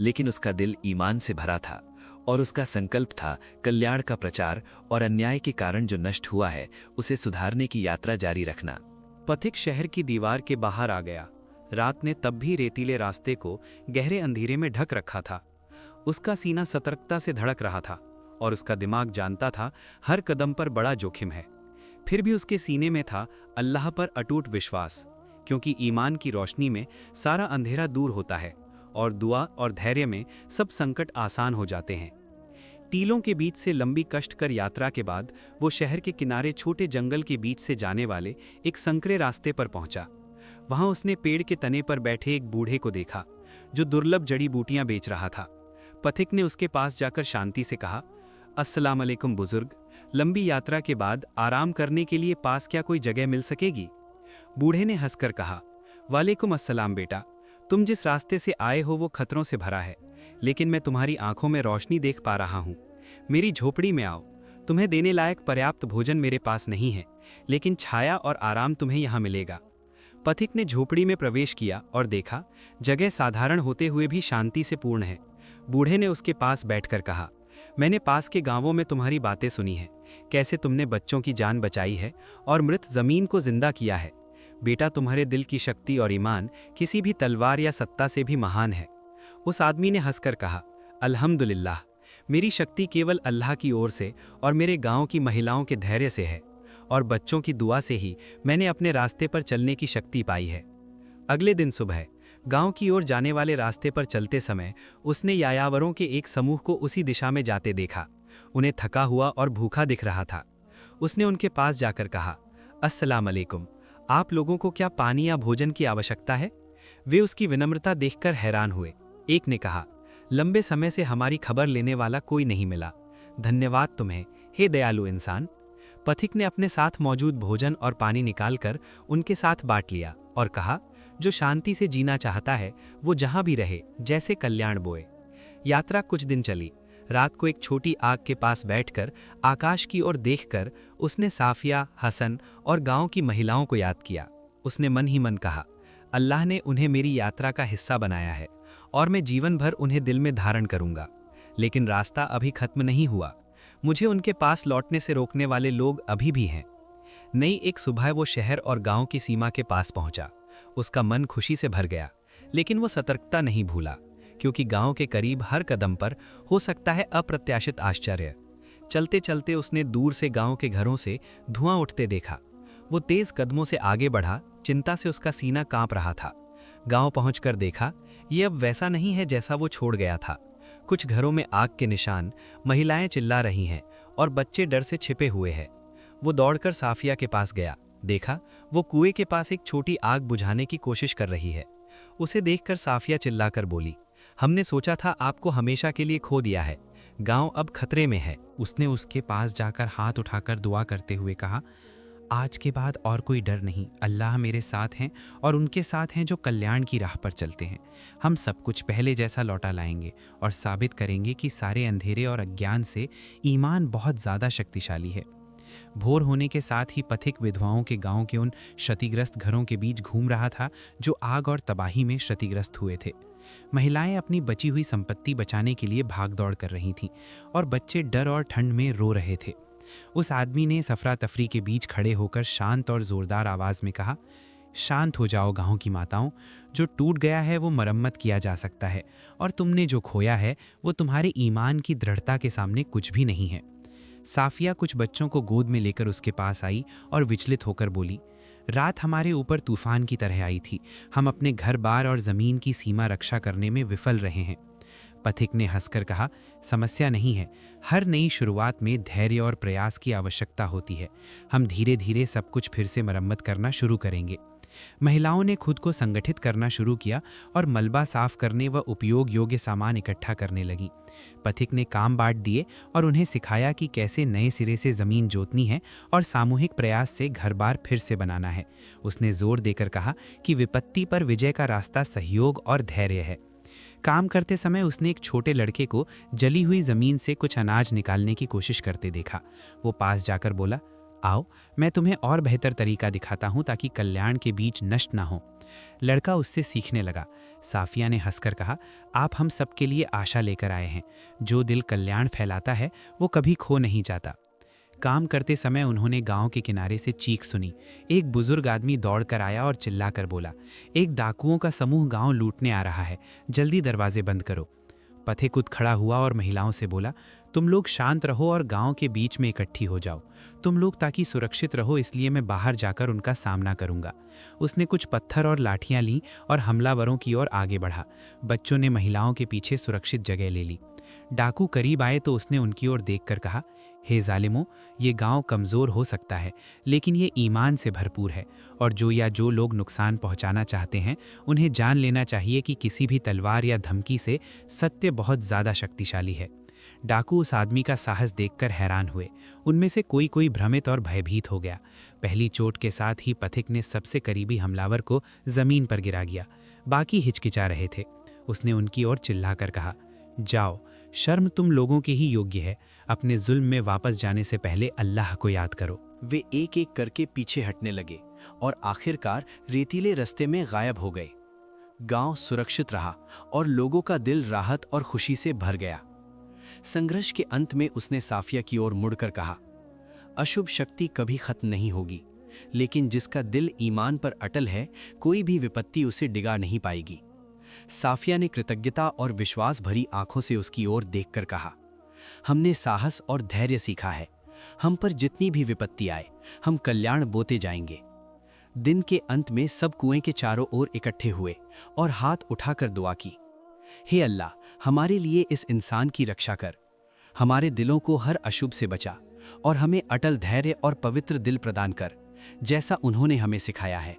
लेकिन उसका दिल ईमान से भरा था और उसका संकल्प था कल्याण का प्रचार और अन्याय के कारण जो नष्ट हुआ है उसे सुधारने की यात्रा जारी रखना। पथिक शहर की दीवार के बाहर आ गया। रात ने तब भी रेतीले रास्ते को गहरे अंधेरे में ढक रखा था। उसका सीना सतर्कता से धड़क रहा था और उसका दिमाग जानता था हर कदम पर बड़ा जोखिम है। फिर भी उसके सीने में था अल्लाह पर अटूट विश्वास, क्योंकि ईमान की रोशनी में सारा अंधेरा दूर होता है और दुआ और धैर्य में सब संकट आसान हो जाते हैं। टीलों के बीच से लंबी कष्टकर यात्रा के बाद वो शहर के किनारे छोटे जंगल के बीच से जाने वाले एक संकरे रास्ते पर पहुंचा। वहां उसने पेड़ के तने पर बैठे एक बूढ़े को देखा जो दुर्लभ जड़ी बूटियां बेच रहा था। पथिक ने उसके पास जाकर शांति से कहा, अस्सलाम अलैकुम बुजुर्ग, लंबी यात्रा के बाद आराम करने के लिए पास क्या कोई जगह मिल सकेगी? बूढ़े ने हंसकर कहा, वालेकुम अस्सलाम बेटा, तुम जिस रास्ते से आए हो वो खतरों से भरा है, लेकिन मैं तुम्हारी आंखों में रोशनी देख पा रहा हूँ। मेरी झोपड़ी में आओ। तुम्हें देने लायक पर्याप्त भोजन मेरे पास नहीं है, लेकिन छाया और आराम तुम्हें यहाँ मिलेगा। पथिक ने झोपड़ी में प्रवेश किया और देखा जगह साधारण होते हुए भी शांति से पूर्ण है। बूढ़े ने उसके पास बैठकर कहा, मैंने पास के गांवों में तुम्हारी बातें सुनी हैं, कैसे तुमने बच्चों की जान बचाई है और मृत जमीन को जिंदा किया है। बेटा, तुम्हारे दिल की शक्ति और ईमान किसी भी तलवार या सत्ता से भी महान है। उस आदमी ने हंसकर कहा, अल्हम्दुलिल्लाह, मेरी शक्ति केवल अल्लाह की ओर से और मेरे गांव की महिलाओं के धैर्य से है और बच्चों की दुआ से ही मैंने अपने रास्ते पर चलने की शक्ति पाई है। अगले दिन सुबह गांव की ओर जाने वाले रास्ते पर चलते समय उसने यायावरों के एक समूह को उसी दिशा में जाते देखा। उन्हें थका हुआ और भूखा दिख रहा था। उसने उनके पास जाकर कहा, अस्सलाम अलैकुम, आप लोगों को क्या पानी या भोजन की आवश्यकता है? वे उसकी विनम्रता देखकर हैरान हुए। एक ने कहा, लंबे समय से हमारी खबर लेने वाला कोई नहीं मिला। धन्यवाद तुम्हें, हे दयालु इंसान। पथिक ने अपने साथ मौजूद भोजन और पानी निकालकर उनके साथ बांट लिया और कहा, जो शांति से जीना चाहता है वो जहां भी रहे, जैसे कल्याण बोए। यात्रा कुछ दिन चली। रात को एक छोटी आग के पास बैठकर आकाश की ओर देखकर उसने साफिया, हसन और गांव की महिलाओं को याद किया। उसने मन ही मन कहा, अल्लाह ने उन्हें मेरी यात्रा का हिस्सा बनाया है और मैं जीवन भर उन्हें दिल में धारण करूंगा। लेकिन रास्ता अभी खत्म नहीं हुआ। मुझे उनके पास लौटने से रोकने वाले लोग अभी भी हैं। नई एक सुबह वो शहर और गांव की सीमा के पास पहुंचा। उसका मन खुशी से भर गया, लेकिन वो सतर्कता नहीं भूला, क्योंकि गांव के करीब हर कदम पर हो सकता है अप्रत्याशित आश्चर्य। चलते चलते उसने दूर से गांव के घरों से धुआं उठते देखा। वो तेज कदमों से आगे बढ़ा, चिंता से उसका सीना कांप रहा था। गांव पहुंचकर देखा ये अब वैसा नहीं है जैसा वो छोड़ गया था। कुछ घरों में आग के निशान, महिलाएं चिल्ला रही हैं और बच्चे डर से छिपे हुए हैं। वो दौड़कर साफिया के पास गया। देखा वो कुएं के पास एक छोटी आग बुझाने की कोशिश कर रही है। उसे देखकर साफिया चिल्लाकर बोली, हमने सोचा था आपको हमेशा के लिए खो दिया है। गांव अब खतरे में है। उसने उसके पास जाकर हाथ उठाकर दुआ करते हुए कहा, आज के बाद और कोई डर नहीं। अल्लाह मेरे साथ हैं और उनके साथ हैं जो कल्याण की राह पर चलते हैं। हम सब कुछ पहले जैसा लौटा लाएंगे और साबित करेंगे कि सारे अंधेरे और अज्ञान से ईमान बहुत ज़्यादा शक्तिशाली है। भोर होने के साथ ही पथिक विधवाओं के गांव के उन क्षतिग्रस्त घरों के बीच घूम रहा था जो आग और तबाही में क्षतिग्रस्त हुए थे। महिलाएं अपनी बची हुई संपत्ति बचाने के लिए भागदौड़ कर रही थीं और बच्चे डर और ठंड में रो रहे थे। उस आदमी ने सफरा तफरी के बीच खड़े होकर शांत और जोरदार आवाज में कहा, शांत हो जाओ गांव की माताओं, जो टूट गया है वो मरम्मत किया जा सकता है और तुमने जो खोया है वो तुम्हारे ईमान की दृढ़ता के सामने कुछ भी नहीं है। साफिया कुछ बच्चों को गोद में लेकर उसके पास आई और विचलित होकर बोली, रात हमारे ऊपर तूफान की तरह आई थी। हम अपने घर बार और ज़मीन की सीमा रक्षा करने में विफल रहे हैं। पथिक ने हंसकर कहा, समस्या नहीं है। हर नई शुरुआत में धैर्य और प्रयास की आवश्यकता होती है। हम धीरे धीरे सब कुछ फिर से मरम्मत करना शुरू करेंगे। महिलाओं ने खुद को संगठित करना शुरू किया और मलबा साफ करने व उपयोग योग्य सामान इकट्ठा करने लगी। पथिक ने काम बांट दिए और उन्हें सिखाया कि कैसे नए सिरे से ज़मीन जोतनी है और सामूहिक प्रयास से घर बार फिर से बनाना है। उसने जोर देकर कहा कि विपत्ति पर विजय का रास्ता सहयोग और धैर्य है। काम करते समय उसने एक छोटे लड़के को जली हुई ज़मीन से कुछ अनाज निकालने की कोशिश करते देखा। वो पास जाकर बोला, आओ मैं तुम्हें और बेहतर तरीका दिखाता हूँ ताकि कल्याण के बीज नष्ट ना हो। लड़का उससे सीखने लगा। साफिया ने हंसकर कहा, आप हम सबके लिए आशा लेकर आए हैं। जो दिल कल्याण फैलाता है वो कभी खो नहीं जाता। काम करते समय उन्होंने गांव के किनारे से चीख सुनी। एक बुजुर्ग आदमी दौड़कर आया और चिल्लाकर बोला, एक डाकुओं का समूह गांव लूटने आ रहा है, जल्दी दरवाजे बंद करो। पथिक उठ खड़ा हुआ और महिलाओं से बोला, तुम लोग शांत रहो और गांव के बीच में इकट्ठी हो जाओ। तुम लोग ताकि सुरक्षित रहो इसलिए मैं बाहर जाकर उनका सामना करूंगा। उसने कुछ पत्थर और लाठियां लीं और हमलावरों की ओर आगे बढ़ा। बच्चों ने महिलाओं के पीछे सुरक्षित जगह ले ली। डाकू करीब आए तो उसने उनकी ओर देखकर कहा, हे जालिमों, ये गांव कमज़ोर हो सकता है लेकिन ये ईमान से भरपूर है, और जो लोग नुकसान पहुंचाना चाहते हैं उन्हें जान लेना चाहिए कि किसी भी तलवार या धमकी से सत्य बहुत ज़्यादा शक्तिशाली है। डाकू उस आदमी का साहस देखकर हैरान हुए। उनमें से कोई भ्रमित और भयभीत हो गया। पहली चोट के साथ ही पथिक ने सबसे करीबी हमलावर को ज़मीन पर गिरा दिया। बाकी हिचकिचा रहे थे। उसने उनकी ओर चिल्लाकर कहा, जाओ, शर्म तुम लोगों के ही योग्य है। अपने जुल्म में वापस जाने से पहले अल्लाह को याद करो। वे एक एक करके पीछे हटने लगे और आखिरकार रेतीले रास्ते में गायब हो गए। गांव सुरक्षित रहा और लोगों का दिल राहत और खुशी से भर गया। संघर्ष के अंत में उसने साफिया की ओर मुड़कर कहा, अशुभ शक्ति कभी खत्म नहीं होगी, लेकिन जिसका दिल ईमान पर अटल है कोई भी विपत्ति उसे डिगा नहीं पाएगी। साफिया ने कृतज्ञता और विश्वास भरी आंखों से उसकी ओर देखकर कहा, हमने साहस और धैर्य सीखा है। हम पर जितनी भी विपत्ति आए हम कल्याण बोते जाएंगे। दिन के अंत में सब कुएं के चारों ओर इकट्ठे हुए और हाथ उठाकर दुआ की, हे अल्लाह, हमारे लिए इस इंसान की रक्षा कर, हमारे दिलों को हर अशुभ से बचा और हमें अटल धैर्य और पवित्र दिल प्रदान कर, जैसा उन्होंने हमें सिखाया है।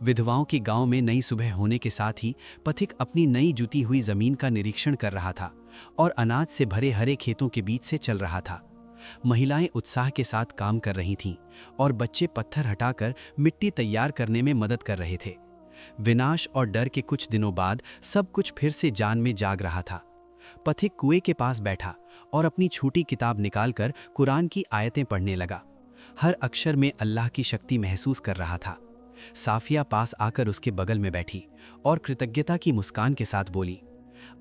विधवाओं के गांव में नई सुबह होने के साथ ही पथिक अपनी नई जुती हुई जमीन का निरीक्षण कर रहा था और अनाज से भरे हरे खेतों के बीच से चल रहा था। महिलाएं उत्साह के साथ काम कर रही थीं और बच्चे पत्थर हटाकर मिट्टी तैयार करने में मदद कर रहे थे। विनाश और डर के कुछ दिनों बाद सब कुछ फिर से जान में जाग रहा था। पथिक कुएं के पास बैठा और अपनी छोटी किताब निकालकर कुरान की आयतें पढ़ने लगा। हर अक्षर में अल्लाह की शक्ति महसूस कर रहा था। साफिया पास आकर उसके बगल में बैठी और कृतज्ञता की मुस्कान के साथ बोली,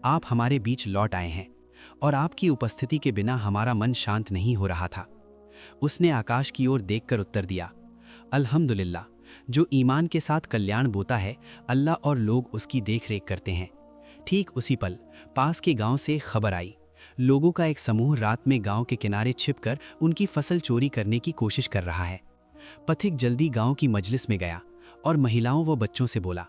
आप हमारे बीच लौट आए हैं और आपकी उपस्थिति के बिना हमारा मन शांत नहीं हो रहा था। उसने आकाश की ओर देखकर उत्तर दिया, अल्हम्दुलिल्लाह, जो ईमान के साथ कल्याण बोता है अल्लाह और लोग उसकी देखरेख करते हैं। ठीक उसी पल पास के गांव से खबर आई। लोगों का एक समूह रात में गांव के किनारे छिपकर उनकी फसल चोरी करने की कोशिश कर रहा है। पथिक जल्दी गांव की मजलिस में गया और महिलाओं व बच्चों से बोला,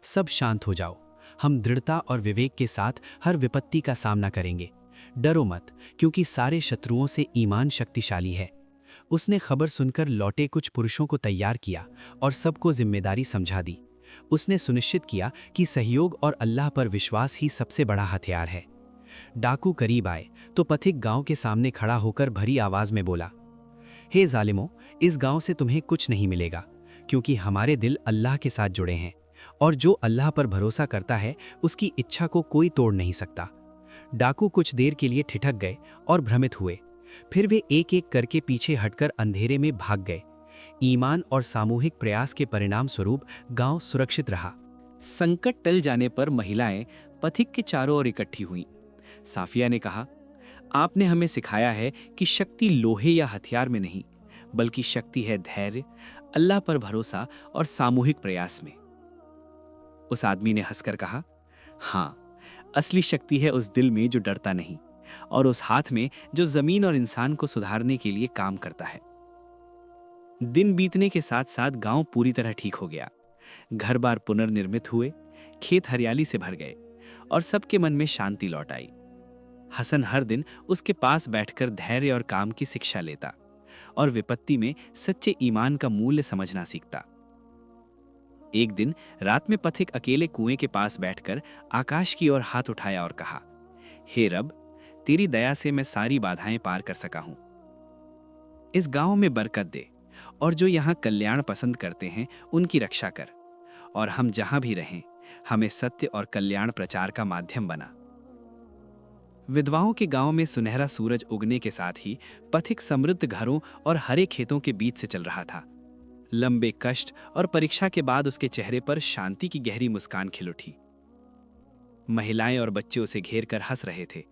सब शांत हो जाओ, हम दृढ़ता और विवेक के साथ हर विपत्ति का सामना करेंगे। डरो मत, क्योंकि सारे शत्रुओं से ईमान शक्तिशाली है। उसने खबर सुनकर लौटे कुछ पुरुषों को तैयार किया और सबको जिम्मेदारी समझा दी। उसने सुनिश्चित किया कि सहयोग और अल्लाह पर विश्वास ही सबसे बड़ा हथियार है। डाकू करीब आए तो पथिक गांव के सामने खड़ा होकर भरी आवाज में बोला, हे जालिमों, इस गांव से तुम्हें कुछ नहीं मिलेगा, क्योंकि हमारे दिल अल्लाह के साथ जुड़े हैं और जो अल्लाह पर भरोसा करता है उसकी इच्छा को कोई तोड़ नहीं सकता। डाकू कुछ देर के लिए ठिठक गए और भ्रमित हुए, फिर वे एक एक करके पीछे हटकर अंधेरे में भाग गए। ईमान और सामूहिक प्रयास के परिणाम स्वरूप गांव सुरक्षित रहा। संकट टल जाने पर महिलाएं पथिक के चारों ओर इकट्ठी हुईं। साफिया ने कहा, आपने हमें सिखाया है कि शक्ति लोहे या हथियार में नहीं, बल्कि शक्ति है धैर्य, अल्लाह पर भरोसा और सामूहिक प्रयास में। उस आदमी ने हंसकर कहा, हाँ, असली शक्ति है उस दिल में जो डरता नहीं और उस हाथ में जो जमीन और इंसान को सुधारने के लिए काम करता है। दिन बीतने के साथ साथ गांव पूरी तरह ठीक हो गया। घर बार पुनर्निर्मित हुए, खेत हरियाली से भर गए और सबके मन में शांति लौट आई। हसन हर दिन उसके पास बैठकर धैर्य और काम की शिक्षा लेता और विपत्ति में सच्चे ईमान का मूल्य समझना सीखता। एक दिन रात में पथिक अकेले कुएं के पास बैठकर आकाश की ओर हाथ उठाया और कहा, हे रब, तेरी दया से मैं सारी बाधाएं पार कर सका हूं। इस गांव में बरकत दे और जो यहां कल्याण पसंद करते हैं उनकी रक्षा कर, और हम जहां भी रहें हमें सत्य और कल्याण प्रचार का माध्यम बना। विधवाओं के गांव में सुनहरा सूरज उगने के साथ ही पथिक समृद्ध घरों और हरे खेतों के बीच से चल रहा था। लंबे कष्ट और परीक्षा के बाद उसके चेहरे पर शांति की गहरी मुस्कान खिल उठी। महिलाएं और बच्चे उसे घेर कर हंस रहे थे।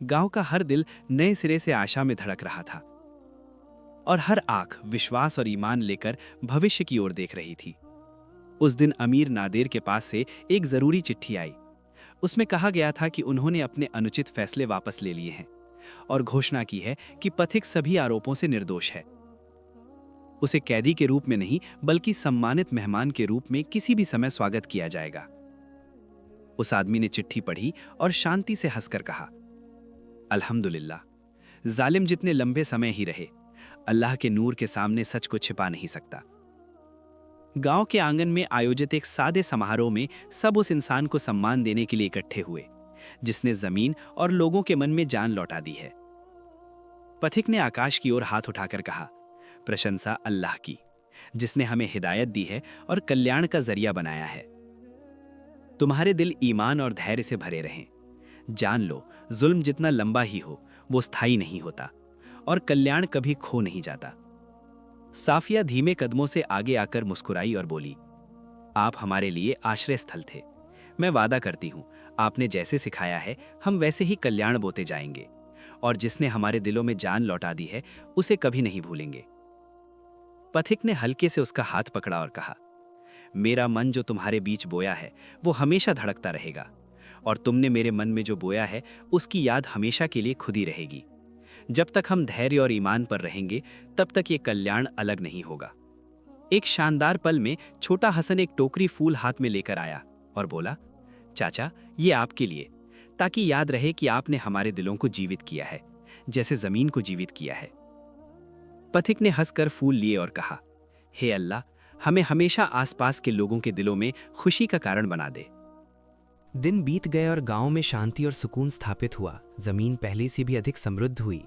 गांव का हर दिल नए सिरे से आशा में धड़क रहा था और हर आंख विश्वास और ईमान लेकर भविष्य की ओर देख रही थी। उस दिन अमीर नादेर के पास से एक जरूरी चिट्ठी आई। उसमें कहा गया था कि उन्होंने अपने अनुचित फैसले वापस ले लिए हैं और घोषणा की है कि पथिक सभी आरोपों से निर्दोष है। उसे कैदी के रूप में नहीं बल्कि सम्मानित मेहमान के रूप में किसी भी समय स्वागत किया जाएगा। उस आदमी ने चिट्ठी पढ़ी और शांति से हंसकर कहा, अल्हम्दुलिल्लाह, जालिम जितने लंबे समय ही रहे, अल्लाह के नूर के सामने सच को छिपा नहीं सकता। गांव के आंगन में आयोजित एक सादे समारोह में सब उस इंसान को सम्मान देने के लिए इकट्ठे हुए जिसने जमीन और लोगों के मन में जान लौटा दी है। पथिक ने आकाश की ओर हाथ उठाकर कहा, प्रशंसा अल्लाह की, जिसने हमें हिदायत दी है और कल्याण का जरिया बनाया है। तुम्हारे दिल ईमान और धैर्य से भरे रहें। जान लो, जुल्म जितना लंबा ही हो वो स्थायी नहीं होता और कल्याण कभी खो नहीं जाता। साफिया धीमे कदमों से आगे आकर मुस्कुराई और बोली, आप हमारे लिए आश्रय स्थल थे। मैं वादा करती हूं, आपने जैसे सिखाया है हम वैसे ही कल्याण बोते जाएंगे और जिसने हमारे दिलों में जान लौटा दी है उसे कभी नहीं भूलेंगे। पथिक ने हल्के से उसका हाथ पकड़ा और कहा, मेरा मन जो तुम्हारे बीच बोया है वो हमेशा धड़कता रहेगा और तुमने मेरे मन में जो बोया है उसकी याद हमेशा के लिए खुद ही रहेगी। जब तक हम धैर्य और ईमान पर रहेंगे तब तक ये कल्याण अलग नहीं होगा। एक शानदार पल में छोटा हसन एक टोकरी फूल हाथ में लेकर आया और बोला, चाचा, ये आपके लिए, ताकि याद रहे कि आपने हमारे दिलों को जीवित किया है जैसे जमीन को जीवित किया है। पथिक ने हंसकर फूल लिए और कहा, हे अल्लाह, हमें हमेशा आसपास के लोगों के दिलों में खुशी का कारण बना दे। दिन बीत गए और गांव में शांति और सुकून स्थापित हुआ। जमीन पहले से भी अधिक समृद्ध हुई।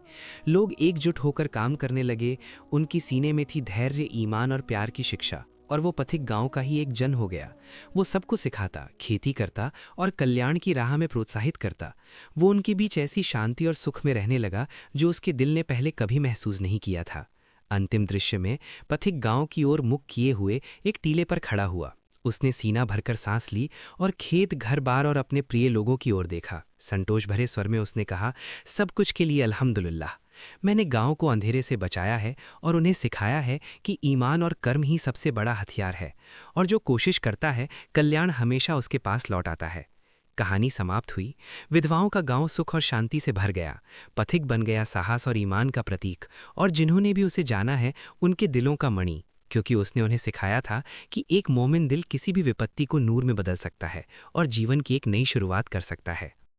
लोग एकजुट होकर काम करने लगे। उनकी सीने में थी धैर्य, ईमान और प्यार की शिक्षा और वो पथिक गांव का ही एक जन हो गया। वो सबको सिखाता, खेती करता और कल्याण की राह में प्रोत्साहित करता। वो उनके बीच ऐसी शांति और सुख में रहने लगा जो उसके दिल ने पहले कभी महसूस नहीं किया था। अंतिम दृश्य में पथिक गांव की ओर मुख किए हुए एक टीले पर खड़ा हुआ। उसने सीना भरकर सांस ली और खेत, घर बार और अपने प्रिय लोगों की ओर देखा। संतोष भरे स्वर में उसने कहा, सब कुछ के लिए अल्हम्दुलिल्लाह। मैंने गांव को अंधेरे से बचाया है और उन्हें सिखाया है कि ईमान और कर्म ही सबसे बड़ा हथियार है और जो कोशिश करता है कल्याण हमेशा उसके पास लौट आता है। कहानी समाप्त हुई। विधवाओं का गांव सुख और शांति से भर गया। पथिक बन गया साहस और ईमान का प्रतीक और जिन्होंने भी उसे जाना है उनके दिलों का मणि, क्योंकि उसने उन्हें सिखाया था कि एक मोमिन दिल किसी भी विपत्ति को नूर में बदल सकता है और जीवन की एक नई शुरुआत कर सकता है।